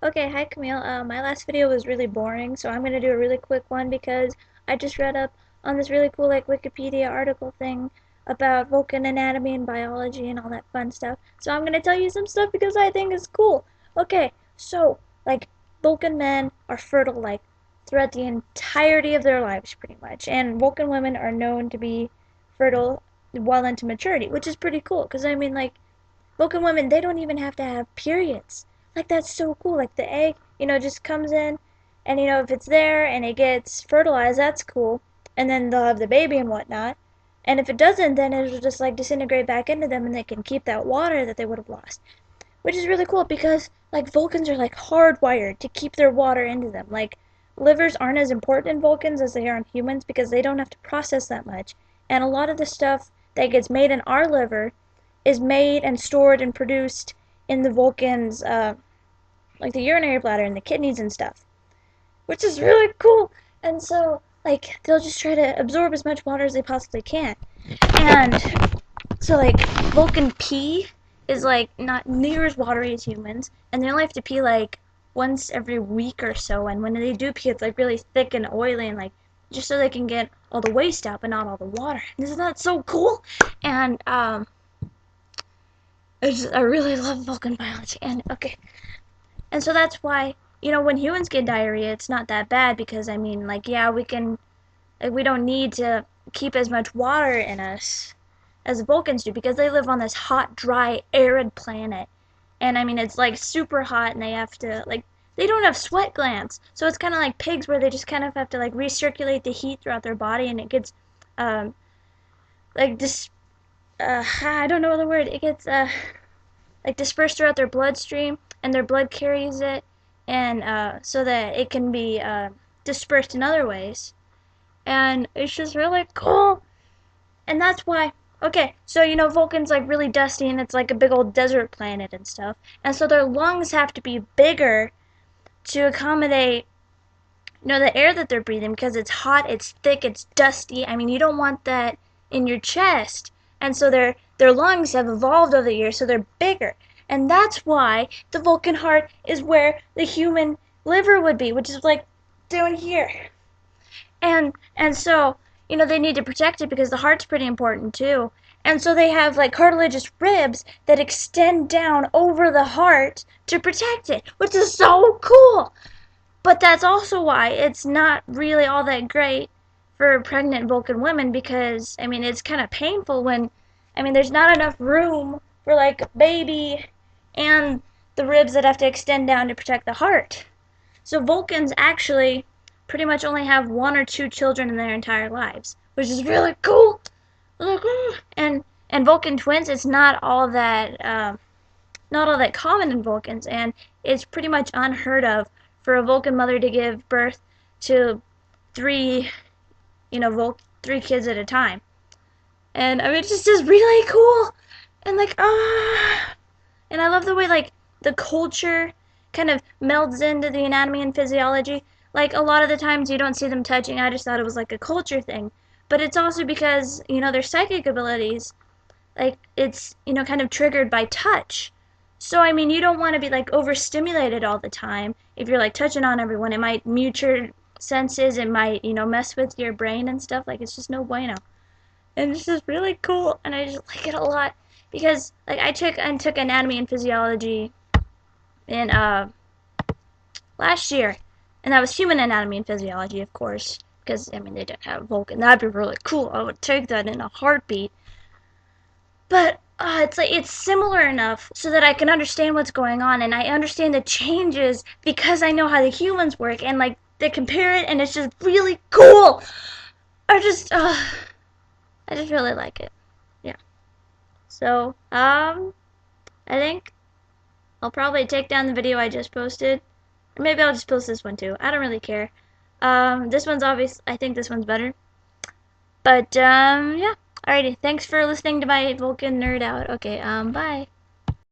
Okay, hi Camille. My last video was really boring, so I'm gonna do a really quick one because I just read up on this really cool Wikipedia article thing about Vulcan anatomy and biology and all that fun stuff. So I'm gonna tell you some stuff because I think it's cool. Okay, so Vulcan men are fertile throughout the entirety of their lives pretty much, and Vulcan women are known to be fertile well into maturity, which is pretty cool because Vulcan women, they don't even have to have periods. That's so cool. The egg, just comes in, and if it's there and it gets fertilized, that's cool. And then they'll have the baby and whatnot. And if it doesn't, then it'll just disintegrate back into them, and they can keep that water that they would have lost. Which is really cool because Vulcans are hardwired to keep their water into them. Livers aren't as important in Vulcans as they are in humans because they don't have to process that much. And a lot of the stuff that gets made in our liver is made and stored and produced in the Vulcans, the urinary bladder and the kidneys and stuff, which is really cool. And so, they'll just try to absorb as much water as they possibly can. And so, Vulcan pee is, not near as watery as humans, and they only have to pee, once every week or so. And when they do pee, it's, really thick and oily and, just so they can get all the waste out, but not all the water. Isn't that so cool? And, I really love Vulcan biology. And okay, and so that's why when humans get diarrhea, it's not that bad because yeah, we don't need to keep as much water in us as the Vulcans do because they live on this hot, dry, arid planet. And it's super hot, and they have to they don't have sweat glands, so it's kind of like pigs where they just kind of have to recirculate the heat throughout their body, and it gets this I don't know the word. It gets dispersed throughout their bloodstream, and their blood carries it, and so that it can be dispersed in other ways. And it's just really cool. And that's why. Okay, so Vulcan's really dusty, and it's a big old desert planet and stuff. And so their lungs have to be bigger to accommodate the air that they're breathing because it's hot, it's thick, it's dusty. You don't want that in your chest. And so their lungs have evolved over the years, so they're bigger. And that's why the Vulcan heart is where the human liver would be, which is down here. And so, they need to protect it because the heart's pretty important too. And so they have cartilaginous ribs that extend down over the heart to protect it, which is so cool. But that's also why it's not really all that great for pregnant Vulcan women because, it's kind of painful when, there's not enough room for baby and the ribs that have to extend down to protect the heart. So Vulcans actually pretty much only have one or two children in their entire lives, which is really cool. And Vulcan twins, it's not all that common in Vulcans, and it's pretty much unheard of for a Vulcan mother to give birth to three, three kids at a time. And it's just really cool. And and I love the way the culture kind of melds into the anatomy and physiology. A lot of the times you don't see them touching. I just thought it was a culture thing. But it's also because, their psychic abilities, it's, kind of triggered by touch. So, you don't want to be overstimulated all the time. If you're touching on everyone, it might mute your senses, it might, mess with your brain and stuff. It's just no bueno. And it's just really cool, and I just like it a lot because I took anatomy and physiology in last year, and that was human anatomy and physiology, of course, because they didn't have Vulcan. That'd be really cool. I would take that in a heartbeat. But it's similar enough so that I can understand what's going on, and I understand the changes because I know how the humans work, and they compare it, and it's just really cool. I just really like it. Yeah. So, I think I'll probably take down the video I just posted. Or maybe I'll just post this one too. I don't really care. This one's obvious. I think this one's better. But, yeah. Alrighty. Thanks for listening to my Vulcan nerd out. Okay, bye.